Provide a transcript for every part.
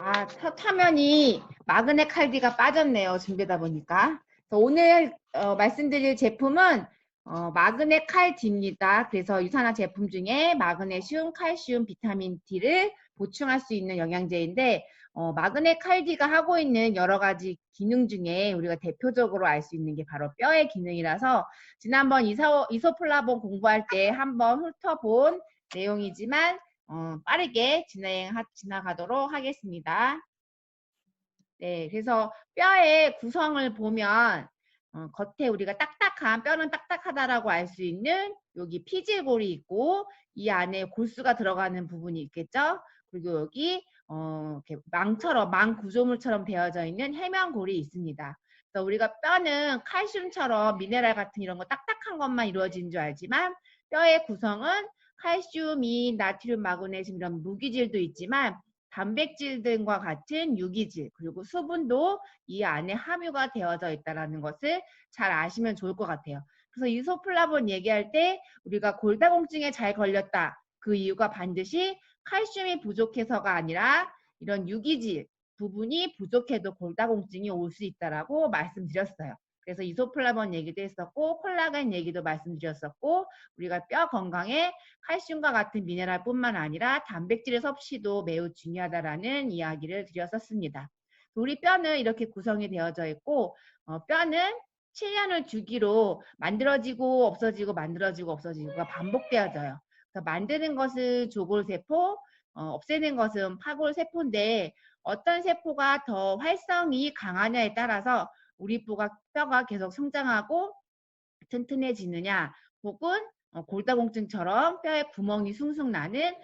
화면이 마그넷 칼디가 빠졌네요. 준비하다 보니까. 그래서 오늘 말씀드릴 제품은 마그넷 칼디입니다. 그래서 유산화 제품 중에 마그네슘, 칼슘, 비타민 D를 보충할 수 있는 영양제인데 마그넷 칼디가 하고 있는 여러 가지 기능 중에 우리가 대표적으로 알 수 있는 게 바로 뼈의 기능이라서 지난번 이소플라본 공부할 때 한번 훑어본 내용이지만 빠르게 지나가도록 하겠습니다. 네, 그래서 뼈의 구성을 보면 겉에 우리가 뼈는 딱딱하다라고 알 수 있는 여기 피질골이 있고 이 안에 골수가 들어가는 부분이 있겠죠. 그리고 여기 이렇게 망 구조물처럼 되어져 있는 해면골이 있습니다. 그래서 우리가 뼈는 칼슘처럼 미네랄 같은 이런 거 딱딱한 것만 이루어진 줄 알지만 뼈의 구성은 칼슘이 나트륨, 마그네슘 이런 무기질도 있지만 단백질 등과 같은 유기질 그리고 수분도 이 안에 함유가 되어져 있다는 것을 잘 아시면 좋을 것 같아요. 그래서 이소플라본 얘기할 때 우리가 골다공증에 잘 걸렸다. 그 이유가 반드시 칼슘이 부족해서가 아니라 이런 유기질 부분이 부족해도 골다공증이 올 수 있다라고 말씀드렸어요. 그래서 이소플라본 얘기도 했었고 콜라겐 얘기도 말씀드렸었고 우리가 뼈 건강에 칼슘과 같은 미네랄뿐만 아니라 단백질의 섭취도 매우 중요하다라는 이야기를 드렸었습니다. 우리 뼈는 이렇게 구성이 되어져 있고 뼈는 7년을 주기로 만들어지고 없어지고 만들어지고 없어지고가 반복되어져요. 그래서 만드는 것은 조골세포, 없애는 것은 파골세포인데 어떤 세포가 더 활성이 강하냐에 따라서 우리 뼈가 계속 성장하고 튼튼해지느냐 혹은 골다공증처럼 뼈에 구멍이 숭숭 나는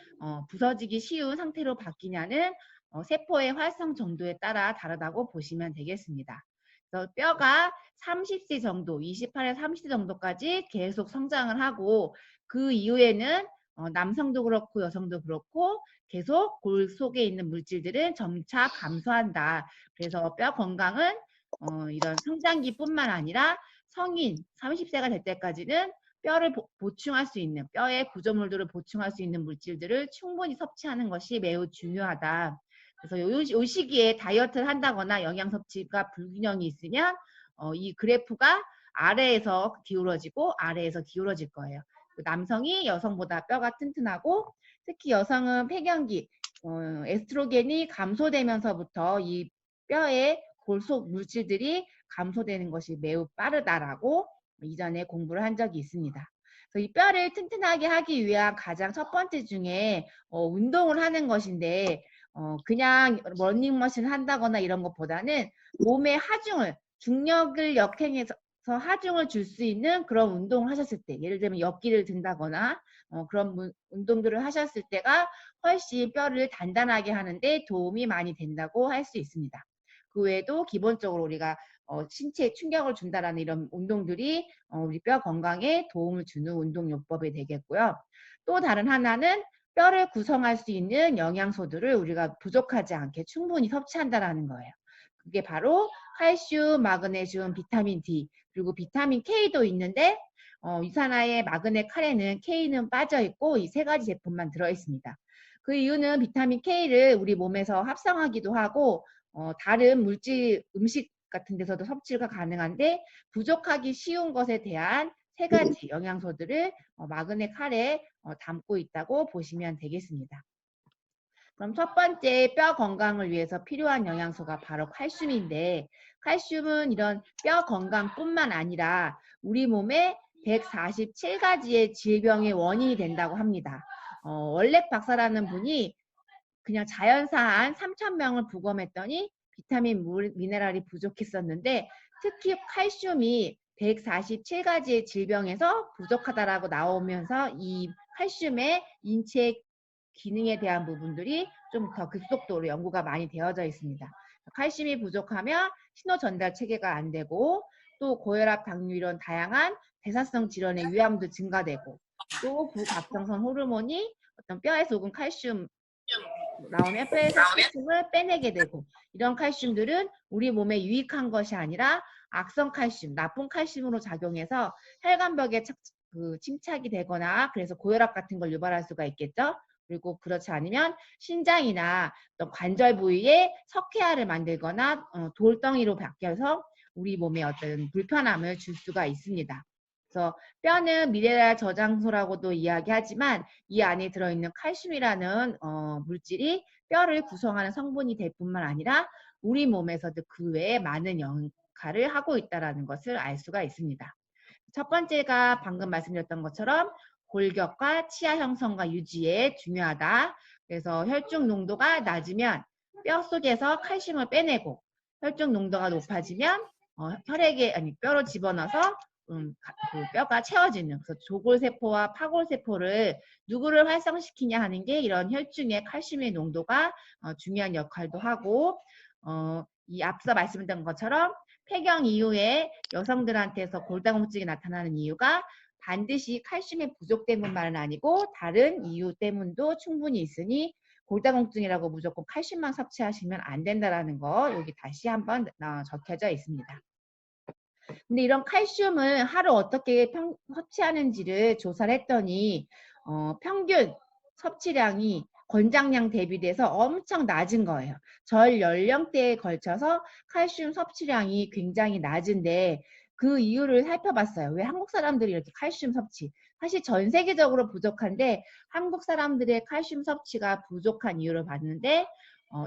부서지기 쉬운 상태로 바뀌냐는 세포의 활성 정도에 따라 다르다고 보시면 되겠습니다. 그래서 뼈가 30세 정도, 28에서 30세 정도까지 계속 성장을 하고 그 이후에는 남성도 그렇고 여성도 그렇고 계속 골 속에 있는 물질들은 점차 감소한다. 그래서 뼈 건강은 이런 성장기뿐만 아니라 성인 30세가 될 때까지는 뼈를 보충할 수 있는 뼈의 구조물들을 보충할 수 있는 물질들을 충분히 섭취하는 것이 매우 중요하다. 그래서 요 시기에 다이어트를 한다거나 영양 섭취가 불균형이 있으면 이 그래프가 아래에서 기울어지고 아래에서 기울어질 거예요. 남성이 여성보다 뼈가 튼튼하고 특히 여성은 폐경기 에스트로겐이 감소되면서부터 이 뼈의 골속 물질들이 감소되는 것이 매우 빠르다라고 이전에 공부를 한 적이 있습니다. 그래서 이 뼈를 튼튼하게 하기 위한 가장 첫 번째 중에 운동을 하는 것인데 그냥 러닝머신 한다거나 이런 것보다는 몸의 하중을 중력을 역행해서 하중을 줄 수 있는 그런 운동을 하셨을 때 예를 들면 역기를 든다거나 그런 운동들을 하셨을 때가 훨씬 뼈를 단단하게 하는데 도움이 많이 된다고 할 수 있습니다. 그 외에도 기본적으로 우리가 신체에 충격을 준다라는 이런 운동들이 우리 뼈 건강에 도움을 주는 운동요법이 되겠고요. 또 다른 하나는 뼈를 구성할 수 있는 영양소들을 우리가 부족하지 않게 충분히 섭취한다라는 거예요. 그게 바로 칼슘, 마그네슘, 비타민 D, 그리고 비타민 K도 있는데 유산화의 마그넷 칼에는 K는 빠져 있고 이 세 가지 제품만 들어 있습니다. 그 이유는 비타민 K를 우리 몸에서 합성하기도 하고 다른 물질, 음식 같은 데서도 섭취가 가능한데 부족하기 쉬운 것에 대한 세 가지 영양소들을 마그넷 칼에 담고 있다고 보시면 되겠습니다. 그럼 첫 번째 뼈 건강을 위해서 필요한 영양소가 바로 칼슘인데 칼슘은 이런 뼈 건강뿐만 아니라 우리 몸에 147가지의 질병의 원인이 된다고 합니다. 월렉 박사라는 분이 그냥 자연사한 3,000명을 부검했더니 비타민, 미네랄이 부족했었는데 특히 칼슘이 147가지의 질병에서 부족하다라고 나오면서 이 칼슘의 인체 기능에 대한 부분들이 좀 더 급속도로 연구가 많이 되어져 있습니다. 칼슘이 부족하면 신호 전달 체계가 안 되고 또 고혈압, 당뇨 이런 다양한 대사성 질환의 위험도 증가되고 또 부각성성 호르몬이 어떤 뼈에서 오은 칼슘 나오면 뼈에서 칼슘을 빼내게 되고 이런 칼슘들은 우리 몸에 유익한 것이 아니라 악성 칼슘, 나쁜 칼슘으로 작용해서 혈관벽에 침착이 되거나 그래서 고혈압 같은 걸 유발할 수가 있겠죠. 그리고 그렇지 않으면 신장이나 어떤 관절 부위에 석회화를 만들거나 돌덩이로 바뀌어서 우리 몸에 어떤 불편함을 줄 수가 있습니다. 그래서 뼈는 미네랄 저장소라고도 이야기하지만 이 안에 들어있는 칼슘이라는 물질이 뼈를 구성하는 성분이 될 뿐만 아니라 우리 몸에서도 그 외에 많은 역할을 하고 있다는 것을 알 수가 있습니다. 첫 번째가 방금 말씀드렸던 것처럼 골격과 치아 형성과 유지에 중요하다. 그래서 혈중 농도가 낮으면 뼈 속에서 칼슘을 빼내고 혈중 농도가 높아지면 혈액에 뼈로 집어넣어서 그 뼈가 채워지는, 그래서 조골세포와 파골세포를 누구를 활성시키냐 하는 게 이런 혈중의 칼슘의 농도가 중요한 역할도 하고, 이 앞서 말씀드린 것처럼 폐경 이후에 여성들한테서 골다공증이 나타나는 이유가 반드시 칼슘의 부족 때문만은 아니고 다른 이유 때문도 충분히 있으니 골다공증이라고 무조건 칼슘만 섭취하시면 안 된다라는 거 여기 다시 한번 적혀져 있습니다. 근데 이런 칼슘을 하루 어떻게 섭취하는지를 조사를 했더니 평균 섭취량이 권장량 대비돼서 엄청 낮은 거예요. 절 연령대에 걸쳐서 칼슘 섭취량이 굉장히 낮은데 그 이유를 살펴봤어요. 왜 한국 사람들이 이렇게 칼슘 섭취? 사실 전 세계적으로 부족한데 한국 사람들의 칼슘 섭취가 부족한 이유를 봤는데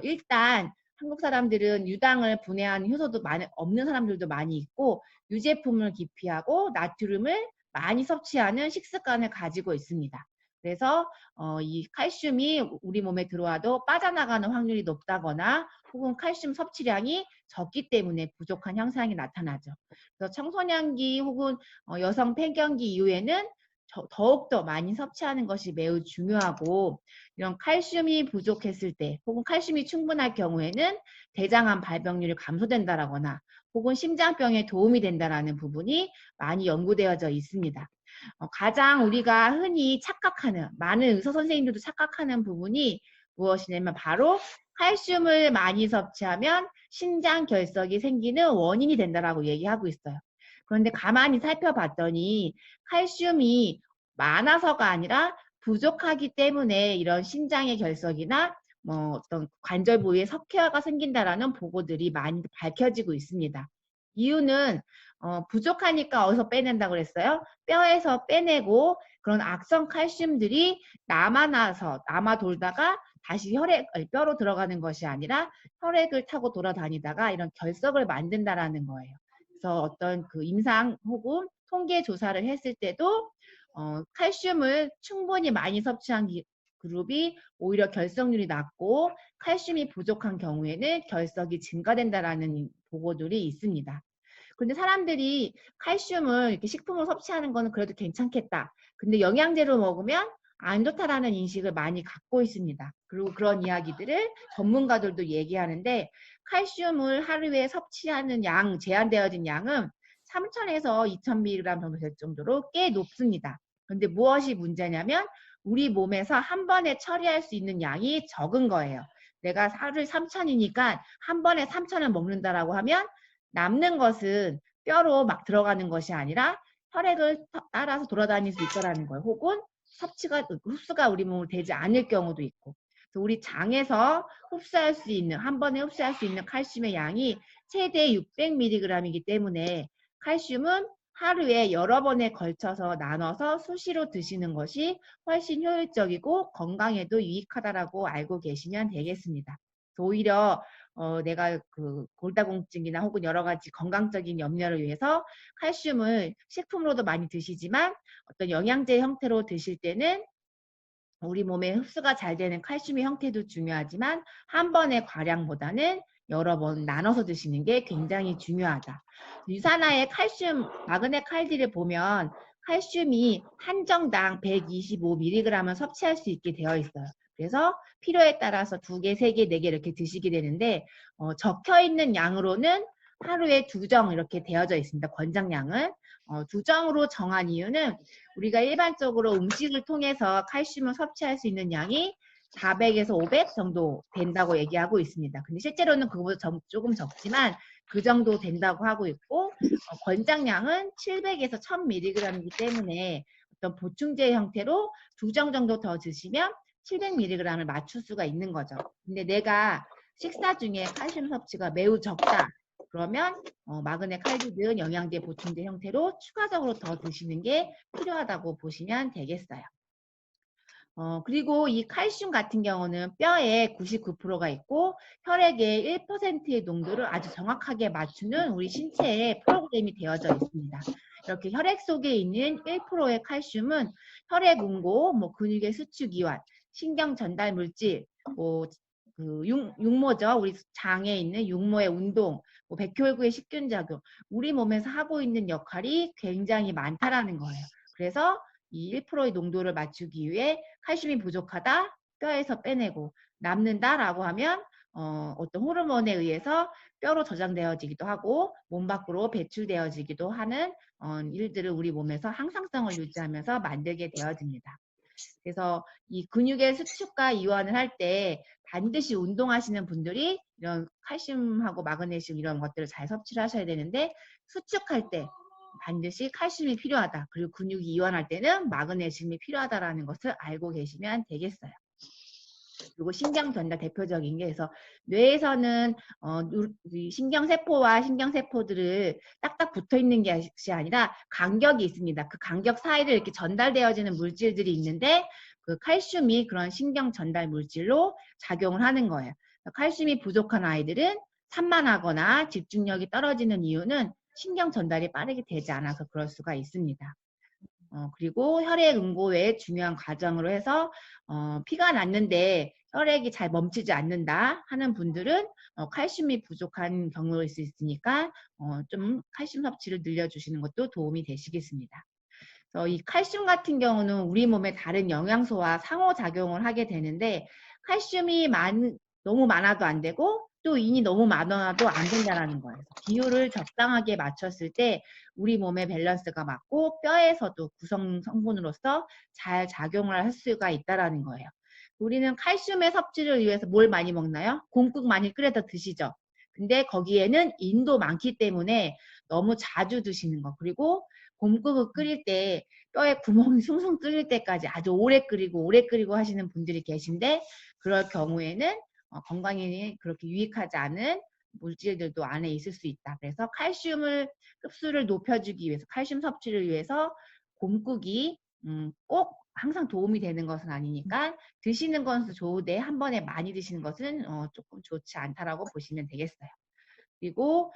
일단 한국 사람들은 유당을 분해하는 효소도 없는 사람들도 많이 있고 유제품을 기피하고 나트륨을 많이 섭취하는 식습관을 가지고 있습니다. 그래서 이 칼슘이 우리 몸에 들어와도 빠져나가는 확률이 높다거나 혹은 칼슘 섭취량이 적기 때문에 부족한 현상이 나타나죠. 그래서 청소년기 혹은 여성 폐경기 이후에는 더욱더 많이 섭취하는 것이 매우 중요하고, 이런 칼슘이 부족했을 때 혹은 칼슘이 충분할 경우에는 대장암 발병률이 감소된다거나 혹은 심장병에 도움이 된다는 부분이 많이 연구되어져 있습니다. 가장 우리가 흔히 착각하는, 많은 의사 선생님들도 착각하는 부분이 무엇이냐면 바로 칼슘을 많이 섭취하면 신장 결석이 생기는 원인이 된다라고 얘기하고 있어요. 그런데 가만히 살펴봤더니 칼슘이 많아서가 아니라 부족하기 때문에 이런 신장의 결석이나 어떤 관절 부위에 석회화가 생긴다라는 보고들이 많이 밝혀지고 있습니다. 이유는 부족하니까 어디서 빼낸다고 그랬어요? 뼈에서 빼내고 그런 악성 칼슘들이 남아 돌다가 다시 뼈로 들어가는 것이 아니라 혈액을 타고 돌아다니다가 이런 결석을 만든다라는 거예요. 그래서 어떤 그 임상 혹은 통계 조사를 했을 때도 칼슘을 충분히 많이 섭취한 그룹이 오히려 결석률이 낮고 칼슘이 부족한 경우에는 결석이 증가된다라는 보고들이 있습니다. 근데 사람들이 칼슘을 이렇게 식품으로 섭취하는 거는 그래도 괜찮겠다. 근데 영양제로 먹으면 안 좋다라는 인식을 많이 갖고 있습니다. 그리고 그런 이야기들을 전문가들도 얘기하는데 칼슘을 하루에 섭취하는 제한되어진 양은 3,000에서 2,000mg 정도 될 정도로 꽤 높습니다. 근데 무엇이 문제냐면 우리 몸에서 한 번에 처리할 수 있는 양이 적은 거예요. 내가 하루에 3,000이니까 한 번에 3,000을 먹는다라고 하면 남는 것은 뼈로 막 들어가는 것이 아니라 혈액을 따라서 돌아다닐 수 있다는 거예요. 혹은 흡수가 우리 몸으로 되지 않을 경우도 있고. 그래서 우리 장에서 한 번에 흡수할 수 있는 칼슘의 양이 최대 600mg이기 때문에 칼슘은 하루에 여러 번에 걸쳐서 나눠서 수시로 드시는 것이 훨씬 효율적이고 건강에도 유익하다라고 알고 계시면 되겠습니다. 오히려 내가 그 골다공증이나 혹은 여러 가지 건강적인 염려를 위해서 칼슘을 식품으로도 많이 드시지만 어떤 영양제 형태로 드실 때는 우리 몸에 흡수가 잘 되는 칼슘의 형태도 중요하지만 한 번의 과량보다는 여러 번 나눠서 드시는 게 굉장히 중요하다. 유산화의 마그네 칼디를 보면 칼슘이 한정당 125mg을 섭취할 수 있게 되어 있어요. 그래서 필요에 따라서 2개, 3개, 4개 이렇게 드시게 되는데 적혀 있는 양으로는 하루에 2정 이렇게 되어져 있습니다. 권장량은. 2정으로 정한 이유는 우리가 일반적으로 음식을 통해서 칼슘을 섭취할 수 있는 양이 400에서 500 정도 된다고 얘기하고 있습니다. 근데 실제로는 그거보다 조금 적지만 그 정도 된다고 하고 있고 권장량은 700에서 1000mg이기 때문에 어떤 보충제 형태로 2정 정도 더 드시면 700mg을 맞출 수가 있는 거죠. 근데 내가 식사 중에 칼슘 섭취가 매우 적다. 그러면 마그네 칼슘 등 영양제 보충제 형태로 추가적으로 더 드시는 게 필요하다고 보시면 되겠어요. 그리고 이 칼슘 같은 경우는 뼈에 99%가 있고 혈액의 1%의 농도를 아주 정확하게 맞추는 우리 신체의 프로그램이 되어져 있습니다. 이렇게 혈액 속에 있는 1%의 칼슘은 혈액 응고, 뭐 근육의 수축 이완, 신경 전달 물질, 그 육모죠. 우리 장에 있는 육모의 운동, 뭐 백혈구의 식균 작용, 우리 몸에서 하고 있는 역할이 굉장히 많다라는 거예요. 그래서 이 1%의 농도를 맞추기 위해 칼슘이 부족하다, 뼈에서 빼내고 남는다라고 하면 어떤 호르몬에 의해서 뼈로 저장되어지기도 하고 몸 밖으로 배출되어지기도 하는 일들을 우리 몸에서 항상성을 유지하면서 만들게 되어집니다. 그래서 이 근육의 수축과 이완을 할 때 반드시 운동하시는 분들이 이런 칼슘하고 마그네슘 이런 것들을 잘 섭취를 하셔야 되는데 수축할 때 반드시 칼슘이 필요하다. 그리고 근육이 이완할 때는 마그네슘이 필요하다라는 것을 알고 계시면 되겠어요. 그리고 신경 전달 대표적인 게 그래서 뇌에서는 신경세포와 신경세포들을 딱딱 붙어 있는 것이 아니라 간격이 있습니다. 그 간격 사이를 이렇게 전달되어지는 물질들이 있는데 그 칼슘이 그런 신경 전달 물질로 작용을 하는 거예요. 칼슘이 부족한 아이들은 산만하거나 집중력이 떨어지는 이유는 신경 전달이 빠르게 되지 않아서 그럴 수가 있습니다. 그리고 혈액 응고 외에 중요한 과정으로 해서 피가 났는데 혈액이 잘 멈추지 않는다 하는 분들은 칼슘이 부족한 경우일 수 있으니까 좀 칼슘 섭취를 늘려주시는 것도 도움이 되시겠습니다. 이 칼슘 같은 경우는 우리 몸의 다른 영양소와 상호작용을 하게 되는데 칼슘이 너무 많아도 안 되고 또 인이 너무 많아도 안 된다는 거예요. 비율을 적당하게 맞췄을 때 우리 몸의 밸런스가 맞고 뼈에서도 구성 성분으로서 잘 작용을 할 수가 있다는 거예요. 우리는 칼슘의 섭취를 위해서 뭘 많이 먹나요? 곰국 많이 끓여서 드시죠. 근데 거기에는 인도 많기 때문에 너무 자주 드시는 거. 그리고 곰국을 끓일 때 뼈에 구멍이 숭숭 뚫릴 때까지 아주 오래 끓이고 하시는 분들이 계신데 그럴 경우에는 건강에 그렇게 유익하지 않은 물질들도 안에 있을 수 있다. 그래서 칼슘을 흡수를 높여주기 위해서 칼슘 섭취를 위해서 곰국이 꼭 항상 도움이 되는 것은 아니니까 드시는 것은 좋은데 한 번에 많이 드시는 것은 조금 좋지 않다라고 보시면 되겠어요. 그리고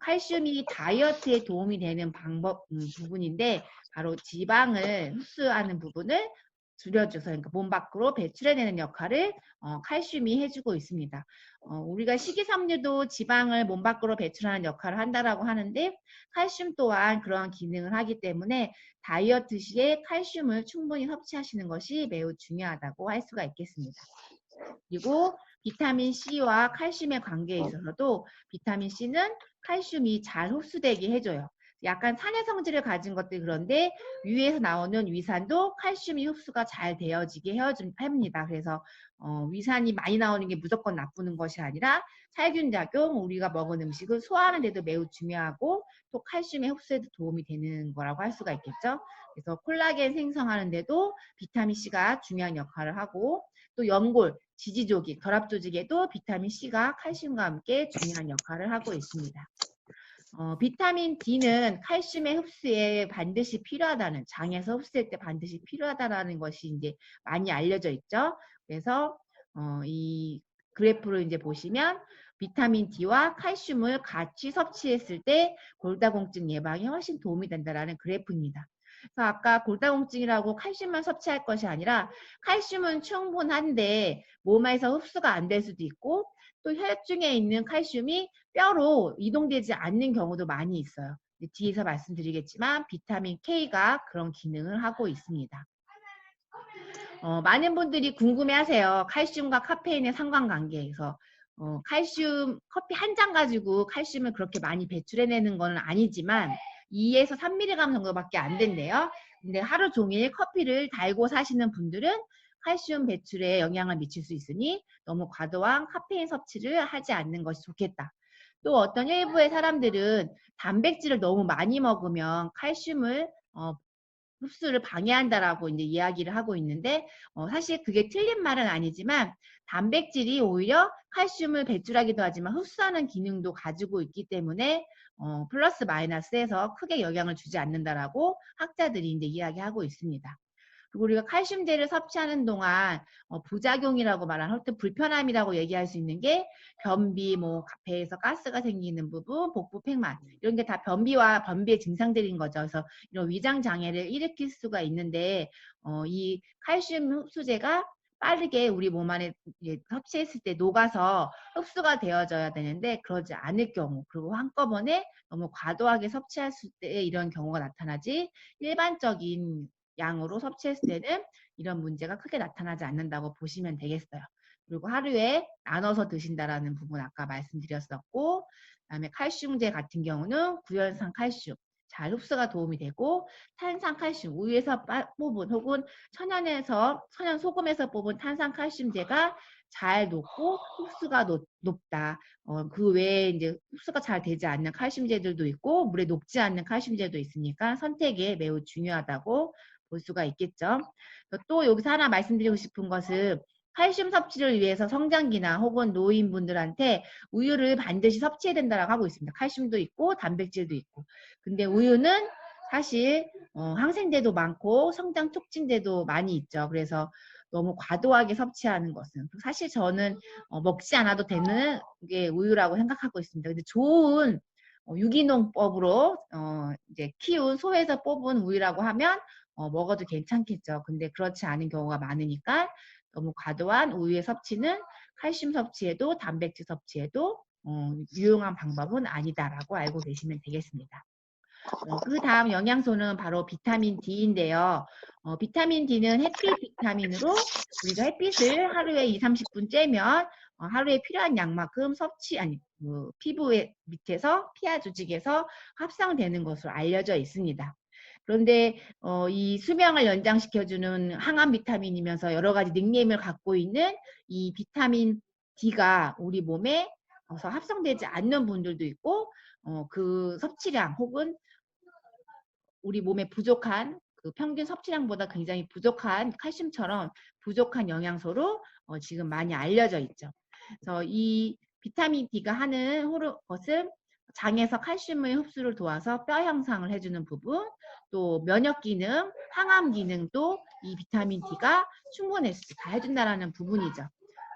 칼슘이 다이어트에 도움이 되는 부분인데 바로 지방을 흡수하는 부분을 줄여줘서 그러니까 몸 밖으로 배출해내는 역할을 칼슘이 해주고 있습니다. 우리가 식이섬유도 지방을 몸 밖으로 배출하는 역할을 한다라고 하는데 칼슘 또한 그러한 기능을 하기 때문에 다이어트 시에 칼슘을 충분히 섭취하시는 것이 매우 중요하다고 할 수가 있겠습니다. 그리고 비타민 C와 칼슘의 관계에 있어서도 비타민 C는 칼슘이 잘 흡수되게 해줘요. 약간 산의 성질을 가진 것들 그런데 위에서 나오는 위산도 칼슘이 흡수가 잘 되어지게 해줍니다. 그래서 위산이 많이 나오는 게 무조건 나쁘는 것이 아니라 살균 작용, 우리가 먹은 음식을 소화하는 데도 매우 중요하고 또 칼슘의 흡수에도 도움이 되는 거라고 할 수가 있겠죠. 그래서 콜라겐 생성하는 데도 비타민 C가 중요한 역할을 하고 또 연골, 지지조직, 결합조직에도 비타민 C가 칼슘과 함께 중요한 역할을 하고 있습니다. 비타민 D는 칼슘의 흡수에 반드시 필요하다는 장에서 흡수할 때 반드시 필요하다라는 것이 이제 많이 알려져 있죠. 그래서 이 그래프를 이제 보시면 비타민 D와 칼슘을 같이 섭취했을 때 골다공증 예방에 훨씬 도움이 된다라는 그래프입니다. 그래서 아까 골다공증이라고 칼슘만 섭취할 것이 아니라 칼슘은 충분한데 몸에서 흡수가 안 될 수도 있고 또 혈중에 있는 칼슘이 뼈로 이동되지 않는 경우도 많이 있어요. 뒤에서 말씀드리겠지만 비타민 K가 그런 기능을 하고 있습니다. 많은 분들이 궁금해하세요. 칼슘과 카페인의 상관관계에서 칼슘 커피 한 잔 가지고 칼슘을 그렇게 많이 배출해내는 건 아니지만 2에서 3mg 정도밖에 안 된대요. 근데 하루 종일 커피를 달고 사시는 분들은 칼슘 배출에 영향을 미칠 수 있으니 너무 과도한 카페인 섭취를 하지 않는 것이 좋겠다. 또 어떤 일부의 사람들은 단백질을 너무 많이 먹으면 칼슘을 흡수를 방해한다라고 이제 이야기를 하고 있는데 사실 그게 틀린 말은 아니지만 단백질이 오히려 칼슘을 배출하기도 하지만 흡수하는 기능도 가지고 있기 때문에 플러스 마이너스에서 크게 영향을 주지 않는다라고 학자들이 이제 이야기하고 있습니다. 그리고 우리가 칼슘제를 섭취하는 동안 부작용이라고 말하는 어떤 불편함이라고 얘기할 수 있는 게 변비, 뭐 배에서 가스가 생기는 부분, 복부 팽만 이런 게 다 변비와 변비의 증상들인 거죠. 그래서 이런 위장 장애를 일으킬 수가 있는데 이 칼슘 흡수제가 빠르게 우리 몸 안에 섭취했을 때 녹아서 흡수가 되어져야 되는데 그러지 않을 경우 그리고 한꺼번에 너무 과도하게 섭취했을 때 이런 경우가 나타나지 일반적인 양으로 섭취했을 때는 이런 문제가 크게 나타나지 않는다고 보시면 되겠어요. 그리고 하루에 나눠서 드신다라는 부분 아까 말씀드렸었고 그다음에 칼슘제 같은 경우는 구연산 칼슘 잘 흡수가 도움이 되고 탄산 칼슘 우유에서 뽑은 혹은 천연 소금에서 뽑은 탄산 칼슘제가 잘 녹고 흡수가 높다. 그 외에 이제 흡수가 잘 되지 않는 칼슘제들도 있고 물에 녹지 않는 칼슘제도 있으니까 선택에 매우 중요하다고 볼 수가 있겠죠. 또 여기서 하나 말씀드리고 싶은 것은 칼슘 섭취를 위해서 성장기나 혹은 노인분들한테 우유를 반드시 섭취해야 된다고 하고 있습니다. 칼슘도 있고 단백질도 있고. 근데 우유는 사실 항생제도 많고 성장 촉진제도 많이 있죠. 그래서 너무 과도하게 섭취하는 것은 사실 저는 먹지 않아도 되는 게 우유라고 생각하고 있습니다. 근데 좋은 유기농법으로 이제 키운 소에서 뽑은 우유라고 하면 먹어도 괜찮겠죠. 근데 그렇지 않은 경우가 많으니까 너무 과도한 우유의 섭취는 칼슘 섭취에도 단백질 섭취에도 유용한 방법은 아니다라고 알고 계시면 되겠습니다. 그 다음 영양소는 바로 비타민 D인데요. 비타민 D는 햇빛 비타민으로 우리가 햇빛을 하루에 2, 30분 쬐면 하루에 필요한 양만큼 피부의 밑에서 피하 조직에서 합성되는 것으로 알려져 있습니다. 그런데 이 수명을 연장시켜주는 항암 비타민이면서 여러 가지 닉네임을 갖고 있는 이 비타민 D가 우리 몸에 합성되지 않는 분들도 있고 그 섭취량 혹은 우리 몸에 부족한 그 평균 섭취량보다 굉장히 부족한 칼슘처럼 부족한 영양소로 지금 많이 알려져 있죠. 그래서 이 비타민 D가 하는 것은 장에서 칼슘의 흡수를 도와서 뼈 형상을 해주는 부분, 또 면역 기능, 항암 기능도 이 비타민 D가 충분했을 때 다 해준다라는 부분이죠.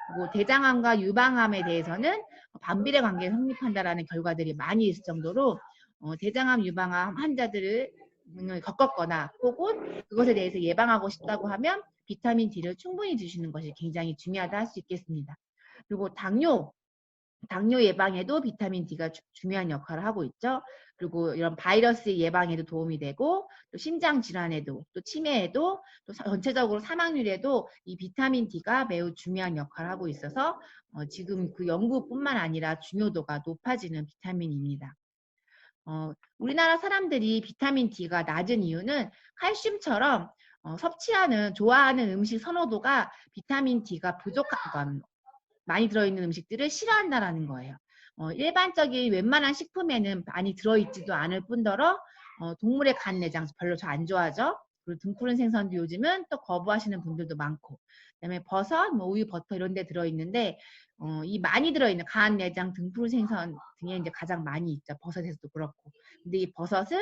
그리고 대장암과 유방암에 대해서는 반비례 관계를 성립한다라는 결과들이 많이 있을 정도로 대장암, 유방암 환자들을 겪었거나 혹은 그것에 대해서 예방하고 싶다고 하면 비타민 D를 충분히 드시는 것이 굉장히 중요하다 할 수 있겠습니다. 그리고 당뇨 예방에도 비타민 D가 중요한 역할을 하고 있죠. 그리고 이런 바이러스 예방에도 도움이 되고 또 심장 질환에도 또 치매에도 또 전체적으로 사망률에도 이 비타민 D가 매우 중요한 역할을 하고 있어서 지금 그 연구뿐만 아니라 중요도가 높아지는 비타민입니다. 우리나라 사람들이 비타민 D가 낮은 이유는 칼슘처럼 좋아하는 음식 선호도가 비타민 D가 부족한 많이 들어있는 음식들을 싫어한다라는 거예요. 일반적인 웬만한 식품에는 많이 들어있지도 않을 뿐더러 동물의 간 내장 별로 잘 안 좋아하죠. 그리고 등푸른 생선도 요즘은 또 거부하시는 분들도 많고 그다음에 버섯, 뭐 우유, 버터 이런 데 들어있는데 이 많이 들어있는 간, 내장, 등푸른 생선 등에 이제 가장 많이 있죠. 버섯에서도 그렇고. 근데 이 버섯은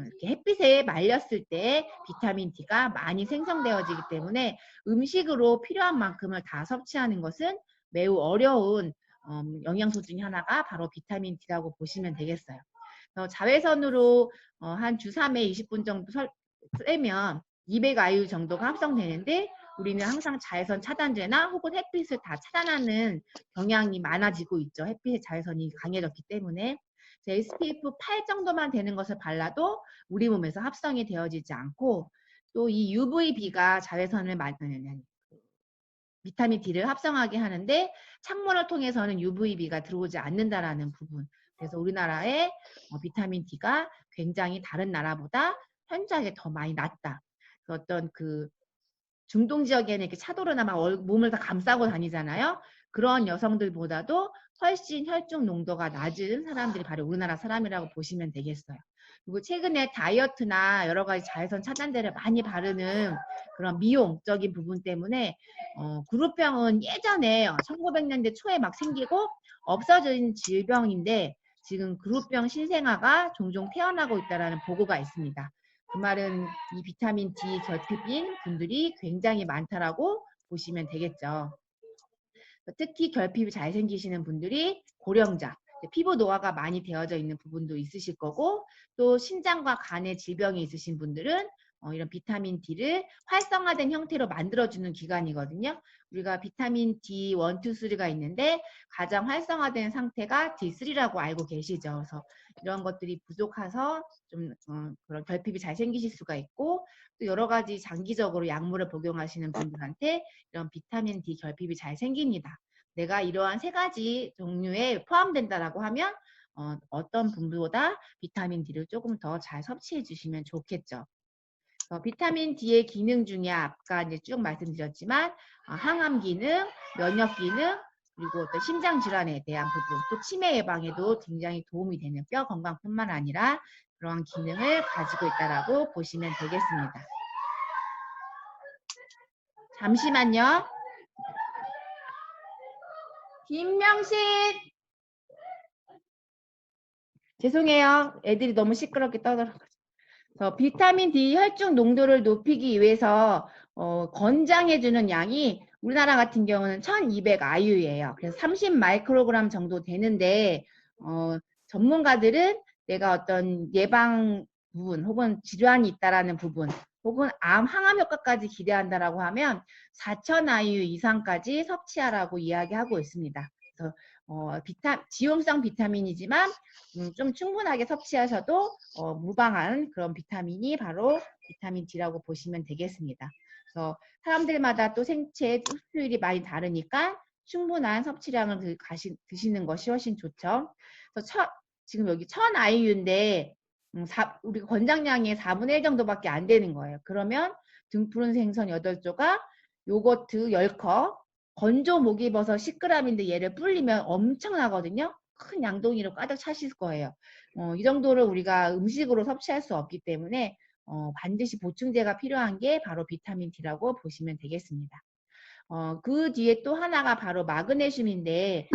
이렇게 햇빛에 말렸을 때 비타민 D가 많이 생성되어지기 때문에 음식으로 필요한 만큼을 다 섭취하는 것은 매우 어려운 영양소 중에 하나가 바로 비타민 D라고 보시면 되겠어요. 자외선으로 한 주 3회 20분 정도 쐬면 200IU 정도가 합성되는데 우리는 항상 자외선 차단제나 혹은 햇빛을 다 차단하는 경향이 많아지고 있죠. 햇빛의 자외선이 강해졌기 때문에. SPF 8 정도만 되는 것을 발라도 우리 몸에서 합성이 되어지지 않고 또 이 UVB가 자외선을 비타민 D를 합성하게 하는데 창문을 통해서는 UVB가 들어오지 않는다라는 부분. 그래서 우리나라의 비타민 D가 굉장히 다른 나라보다 현저하게 더 많이 낮다. 어떤 그 중동 지역에는 이렇게 차도로나 막 몸을 다 감싸고 다니잖아요. 그런 여성들보다도 훨씬 혈중 농도가 낮은 사람들이 바로 우리나라 사람이라고 보시면 되겠어요. 그리고 최근에 다이어트나 여러 가지 자외선 차단제를 많이 바르는 그런 미용적인 부분 때문에 그룹병은 예전에 1900년대 초에 막 생기고 없어진 질병인데 지금 그룹병 신생아가 종종 태어나고 있다는 보고가 있습니다. 그 말은 이 비타민 D 결핍인 분들이 굉장히 많다라고 보시면 되겠죠. 특히 결핍이 잘 생기시는 분들이 고령자, 피부 노화가 많이 되어져 있는 부분도 있으실 거고 또 신장과 간의 질병이 있으신 분들은 이런 비타민 D를 활성화된 형태로 만들어주는 기관이거든요. 우리가 비타민 D 1, 2, 3가 있는데 가장 활성화된 상태가 D3라고 알고 계시죠. 그래서 이런 것들이 부족해서 좀 그런 결핍이 잘 생기실 수가 있고 또 여러 가지 장기적으로 약물을 복용하시는 분들한테 이런 비타민 D 결핍이 잘 생깁니다. 내가 이러한 세 가지 종류에 포함된다라고 하면 어떤 분보다 비타민 D를 조금 더 잘 섭취해 주시면 좋겠죠. 비타민 D의 기능 중에 아까 이제 쭉 말씀드렸지만 항암 기능, 면역 기능, 그리고 또 심장 질환에 대한 부분, 또 치매 예방에도 굉장히 도움이 되는 뼈 건강뿐만 아니라 그러한 기능을 가지고 있다라고 보시면 되겠습니다. 잠시만요. 김명신! 죄송해요. 애들이 너무 시끄럽게 떠들어가지고. 비타민 D 혈중 농도를 높이기 위해서 권장해주는 양이 우리나라 같은 경우는 1200 IU예요. 그래서 30 마이크로그램 정도 되는데 전문가들은 내가 어떤 예방 부분 혹은 질환이 있다라는 부분 혹은 항암 효과까지 기대한다라고 하면 4000 IU 이상까지 섭취하라고 이야기하고 있습니다. 그래서 지용성 비타민이지만 좀 충분하게 섭취하셔도 무방한 그런 비타민이 바로 비타민 D라고 보시면 되겠습니다. 그래서 사람들마다 또 생체 흡수율이 많이 다르니까 충분한 섭취량을 드시는 것이 훨씬 좋죠. 그래서 지금 여기 1000 IU인데 우리가 권장량의 4분의 1 정도밖에 안 되는 거예요. 그러면 등푸른 생선 8조각, 요거트 10컵, 건조 목이버섯 10g인데 얘를 불리면 엄청나거든요. 큰 양동이로 가득 차실 거예요. 이 정도를 우리가 음식으로 섭취할 수 없기 때문에 반드시 보충제가 필요한 게 바로 비타민 D라고 보시면 되겠습니다. 그 뒤에 또 하나가 바로 마그네슘인데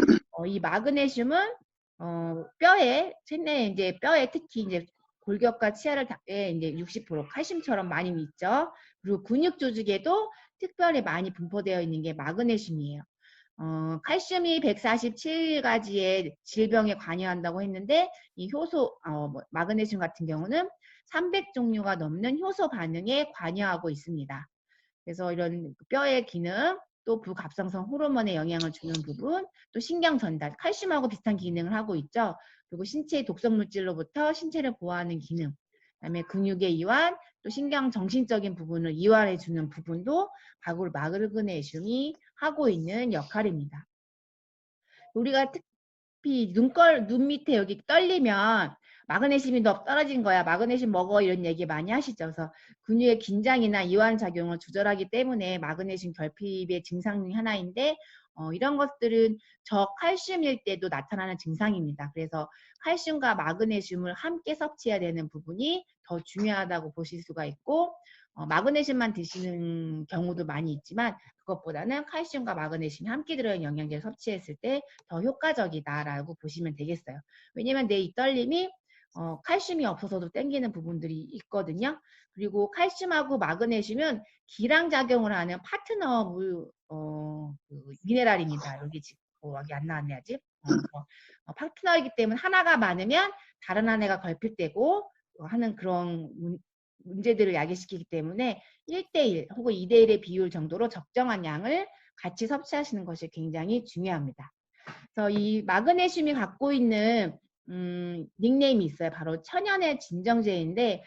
이 마그네슘은 뼈에 특히 이제 골격과 치아에 이제 60% 칼슘처럼 많이 있죠. 그리고 근육 조직에도 특별히 많이 분포되어 있는 게 마그네슘이에요. 칼슘이 147가지의 질병에 관여한다고 했는데 이 마그네슘 같은 경우는 300종류가 넘는 효소 반응에 관여하고 있습니다. 그래서 이런 뼈의 기능, 또 부갑상선 호르몬에 영향을 주는 부분, 또 신경 전달, 칼슘하고 비슷한 기능을 하고 있죠. 그리고 신체의 독성 물질로부터 신체를 보호하는 기능, 그다음에 근육의 이완, 또 신경 정신적인 부분을 이완해 주는 부분도 바로 마그네슘이 하고 있는 역할입니다. 우리가 특히 눈 밑에 여기 떨리면 마그네슘이 너 떨어진 거야. 마그네슘 먹어. 이런 얘기 많이 하시죠. 그래서 근육의 긴장이나 이완 작용을 조절하기 때문에 마그네슘 결핍의 증상 중 하나인데 이런 것들은 저칼슘일 때도 나타나는 증상입니다. 그래서 칼슘과 마그네슘을 함께 섭취해야 되는 부분이 더 중요하다고 보실 수가 있고 마그네슘만 드시는 경우도 많이 있지만 그것보다는 칼슘과 마그네슘이 함께 들어있는 영양제를 섭취했을 때 더 효과적이다라고 보시면 되겠어요. 왜냐면 내 이 떨림이 칼슘이 없어서도 땡기는 부분들이 있거든요. 그리고 칼슘하고 마그네슘은 기량작용을 하는 파트너 미네랄입니다. 여기 안 나왔네 아직. 파트너이기 때문에 하나가 많으면 다른 한 애가 결핍되고 하는 그런 문제들을 야기시키기 때문에 1대1 혹은 2대1의 비율 정도로 적정한 양을 같이 섭취하시는 것이 굉장히 중요합니다. 그래서 이 마그네슘이 갖고 있는 닉네임이 있어요. 바로 천연의 진정제인데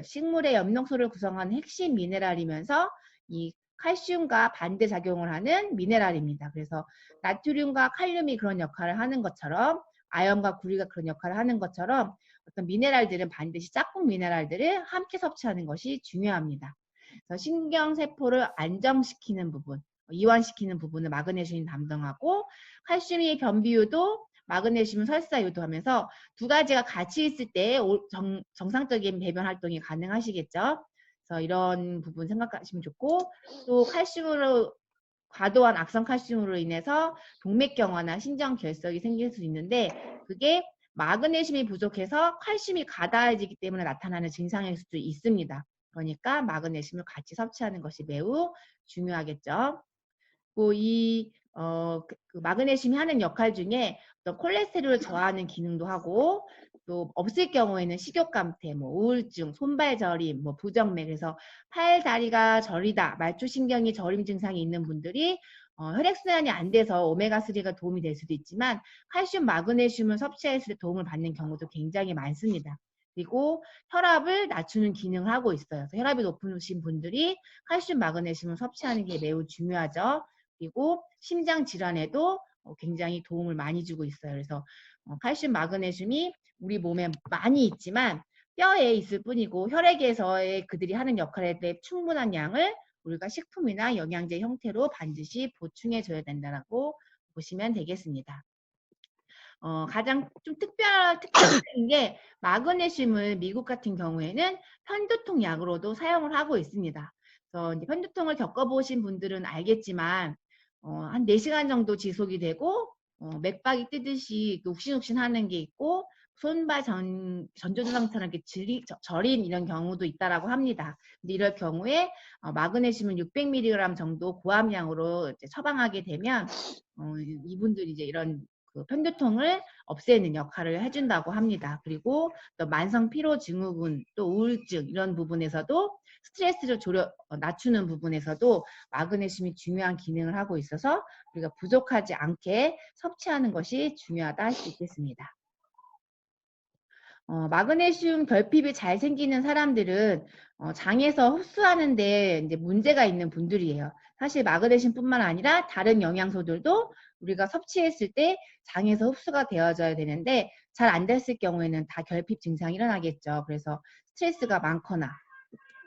식물의 엽록소를 구성하는 핵심 미네랄이면서 이 칼슘과 반대작용을 하는 미네랄입니다. 그래서 나트륨과 칼륨이 그런 역할을 하는 것처럼 아연과 구리가 그런 역할을 하는 것처럼 어떤 미네랄들은 반드시 짝꿍 미네랄들을 함께 섭취하는 것이 중요합니다. 그래서 신경세포를 안정시키는 부분, 이완시키는 부분을 마그네슘이 담당하고 칼슘이 변비유도 마그네슘은 설사 유도하면서 두 가지가 같이 있을 때 정상적인 배변 활동이 가능하시겠죠. 그래서 이런 부분 생각하시면 좋고 또 칼슘으로 과도한 악성 칼슘으로 인해서 동맥경화나 신장결석이 생길 수 있는데 그게 마그네슘이 부족해서 칼슘이 가다해지기 때문에 나타나는 증상일 수도 있습니다. 그러니까 마그네슘을 같이 섭취하는 것이 매우 중요하겠죠. 그 마그네슘이 하는 역할 중에 어떤 콜레스테롤을 저하하는 기능도 하고 또 없을 경우에는 식욕감퇴, 뭐 우울증, 손발 저림, 뭐 부정맥, 그래서 팔, 다리가 저리다, 말초신경이 저림 증상이 있는 분들이 혈액순환이 안 돼서 오메가3가 도움이 될 수도 있지만 칼슘, 마그네슘을 섭취했을 때 도움을 받는 경우도 굉장히 많습니다. 그리고 혈압을 낮추는 기능을 하고 있어요. 그래서 혈압이 높으신 분들이 칼슘, 마그네슘을 섭취하는 게 매우 중요하죠. 그리고 심장 질환에도 굉장히 도움을 많이 주고 있어요. 그래서 칼슘, 마그네슘이 우리 몸에 많이 있지만 뼈에 있을 뿐이고 혈액에서의 그들이 하는 역할에 대해 충분한 양을 우리가 식품이나 영양제 형태로 반드시 보충해 줘야 된다고 보시면 되겠습니다. 가장 좀 특별한 게 마그네슘을 미국 같은 경우에는 편두통 약으로도 사용을 하고 있습니다. 그래서 이제 편두통을 겪어보신 분들은 알겠지만 한 4시간 정도 지속이 되고 맥박이 뜨듯이 욱신욱신 하는 게 있고 손발 전조증상처럼 이렇게 저린 이런 경우도 있다라고 합니다. 근데 이럴 경우에 마그네슘은 600mg 정도 고함량으로 이제 처방하게 되면 이분들이 이제 이런 그 편두통을 없애는 역할을 해준다고 합니다. 그리고 또 만성 피로 증후군, 또 우울증 이런 부분에서도 스트레스를 낮추는 부분에서도 마그네슘이 중요한 기능을 하고 있어서 우리가 부족하지 않게 섭취하는 것이 중요하다 할 수 있겠습니다. 마그네슘 결핍이 잘 생기는 사람들은 장에서 흡수하는데 이제 문제가 있는 분들이에요. 사실 마그네슘뿐만 아니라 다른 영양소들도 우리가 섭취했을 때 장에서 흡수가 되어져야 되는데 잘 안 됐을 경우에는 다 결핍 증상이 일어나겠죠. 그래서 스트레스가 많거나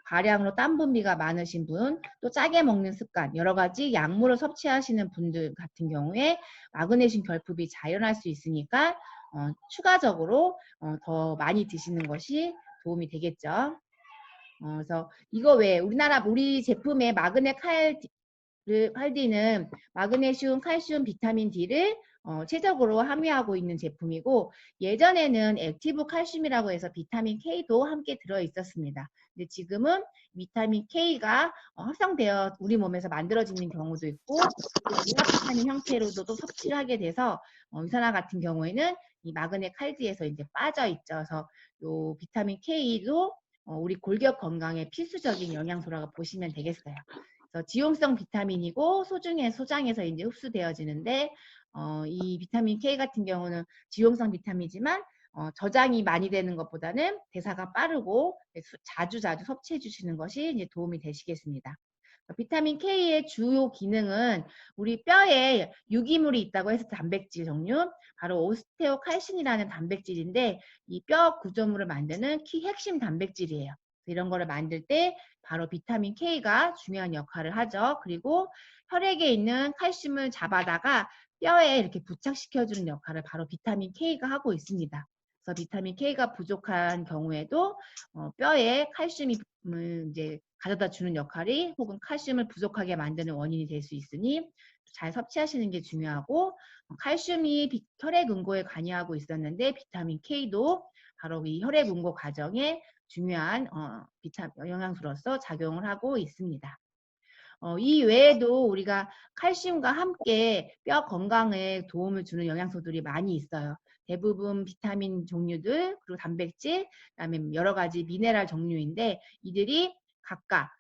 과량으로 땀 분비가 많으신 분, 또 짜게 먹는 습관, 여러 가지 약물을 섭취하시는 분들 같은 경우에 마그네슘 결핍이 잘 일어날 수 있으니까 추가적으로 더 많이 드시는 것이 도움이 되겠죠. 그래서 이거 외에 우리 제품의 마그네 칼디는 마그네슘, 칼슘, 비타민 D를 최적으로 함유하고 있는 제품이고 예전에는 액티브 칼슘이라고 해서 비타민 K도 함께 들어 있었습니다. 근데 지금은 비타민 K가 합성되어 우리 몸에서 만들어지는 경우도 있고 미합비타민 형태로도 또 섭취를 하게 돼서 유산화 같은 경우에는 이 마그네 칼디에서 이제 빠져 있죠. 그래서 요 비타민 K도 우리 골격 건강에 필수적인 영양소라고 보시면 되겠어요. 그래서 지용성 비타민이고 소장에서 이제 흡수되어지는데 이 비타민 K 같은 경우는 지용성 비타민이지만 저장이 많이 되는 것보다는 대사가 빠르고 자주 섭취해 주시는 것이 이제 도움이 되시겠습니다. 비타민 K의 주요 기능은 우리 뼈에 유기물이 있다고 해서 단백질 종류, 바로 오스테오칼신이라는 단백질인데 이 뼈 구조물을 만드는 핵심 단백질이에요. 이런 거를 만들 때 바로 비타민 K가 중요한 역할을 하죠. 그리고 혈액에 있는 칼슘을 잡아다가 뼈에 이렇게 부착시켜주는 역할을 바로 비타민 K가 하고 있습니다. 그래서 비타민 K가 부족한 경우에도 뼈에 칼슘을 이제 가져다 주는 역할이 혹은 칼슘을 부족하게 만드는 원인이 될 수 있으니 잘 섭취하시는 게 중요하고 칼슘이 혈액 응고에 관여하고 있었는데 비타민 K도 바로 이 혈액 응고 과정에 중요한 영양소로서 작용을 하고 있습니다. 이 외에도 우리가 칼슘과 함께 뼈 건강에 도움을 주는 영양소들이 많이 있어요. 대부분 비타민 종류들, 그리고 단백질, 그다음에 여러 가지 미네랄 종류인데 이들이 각각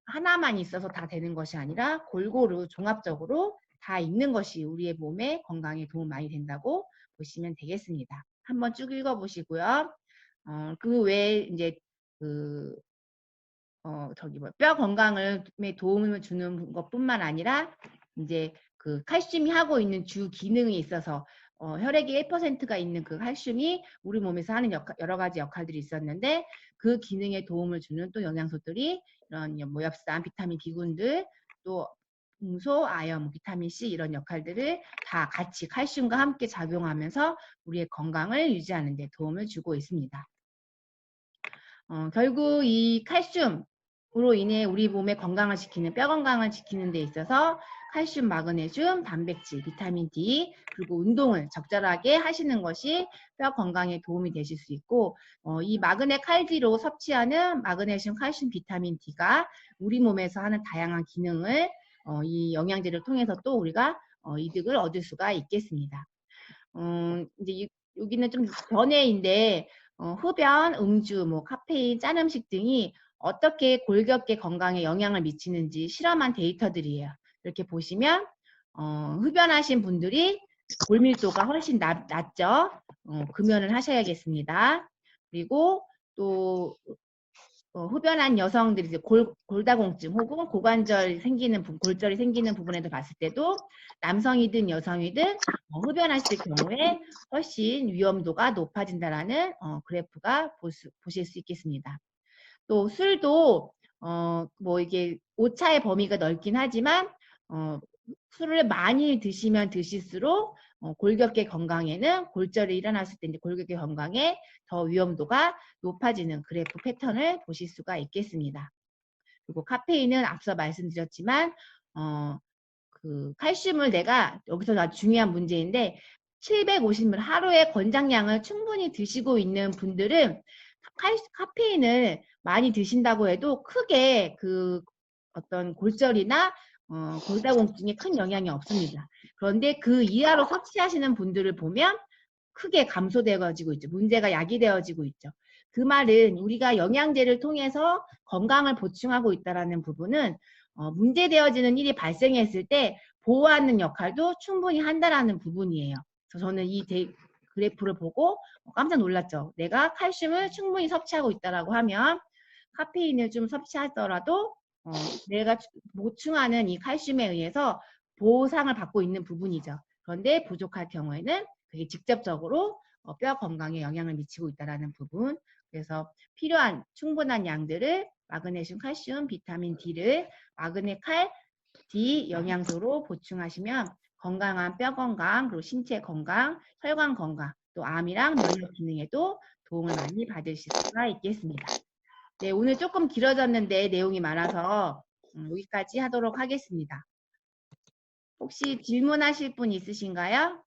하나만 있어서 다 되는 것이 아니라 골고루 종합적으로 다 있는 것이 우리의 몸에 건강에 도움 많이 된다고 보시면 되겠습니다. 한번 쭉 읽어보시고요. 그 외에 이제 뼈 건강에 도움을 주는 것뿐만 아니라 이제 그 칼슘이 하고 있는 주 기능이 있어서 혈액의 1%가 있는 그 칼슘이 우리 몸에서 하는 여러 가지 역할들이 있었는데 그 기능에 도움을 주는 또 영양소들이 이런 모엽산, 비타민 B군들 또 소, 아연, 뭐 비타민 C 이런 역할들을 다 같이 칼슘과 함께 작용하면서 우리의 건강을 유지하는 데 도움을 주고 있습니다. 결국 이 칼슘으로 인해 우리 몸의 건강을 지키는 뼈 건강을 지키는 데 있어서 칼슘, 마그네슘, 단백질, 비타민 D 그리고 운동을 적절하게 하시는 것이 뼈 건강에 도움이 되실 수 있고 이 마그네 칼디로 섭취하는 마그네슘, 칼슘, 비타민 D가 우리 몸에서 하는 다양한 기능을 이 영양제를 통해서 또 우리가 이득을 얻을 수가 있겠습니다. 이제 여기는 좀 변해인데 흡연, 음주, 뭐 카페인, 짠 음식 등이 어떻게 골격계 건강에 영향을 미치는지 실험한 데이터들이에요. 이렇게 보시면 흡연하신 분들이 골밀도가 훨씬 낮죠. 금연을 하셔야겠습니다. 그리고 또 흡연한 여성들이 이제 골다공증 혹은 고관절 생기는 골절이 생기는 부분에서 봤을 때도 남성이든 여성이든 흡연하실 경우에 훨씬 위험도가 높아진다라는 그래프가 보실 수 있겠습니다. 또 술도 뭐 이게 오차의 범위가 넓긴 하지만 술을 많이 드시면 드실수록 골격계 건강에는 골절이 일어났을 때 이제 골격계 건강에 더 위험도가 높아지는 그래프 패턴을 보실 수가 있겠습니다. 그리고 카페인은 앞서 말씀드렸지만 그 칼슘을 내가 여기서 아주 중요한 문제인데 750ml 하루에 권장량을 충분히 드시고 있는 분들은 카페인을 많이 드신다고 해도 크게 그 어떤 골절이나 골다공증에 큰 영향이 없습니다. 그런데 그 이하로 섭취하시는 분들을 보면 크게 감소되어지고 있죠. 문제가 야기되어지고 있죠. 그 말은 우리가 영양제를 통해서 건강을 보충하고 있다는 부분은 문제되어지는 일이 발생했을 때 보호하는 역할도 충분히 한다라는 부분이에요. 그래서 저는 이 그래프를 보고 깜짝 놀랐죠. 내가 칼슘을 충분히 섭취하고 있다라고 하면 카페인을 좀 섭취하더라도 내가 보충하는 이 칼슘에 의해서 보상을 받고 있는 부분이죠. 그런데 부족할 경우에는 그게 직접적으로 뼈 건강에 영향을 미치고 있다는 부분. 그래서 필요한 충분한 양들을 마그네슘, 칼슘, 비타민 D를 마그네 칼 D 영양소로 보충하시면 건강한 뼈 건강, 그리고 신체 건강, 혈관 건강, 또 암이랑 면역 기능에도 도움을 많이 받으실 수가 있겠습니다. 네, 오늘 조금 길어졌는데 내용이 많아서 여기까지 하도록 하겠습니다. 혹시 질문하실 분 있으신가요?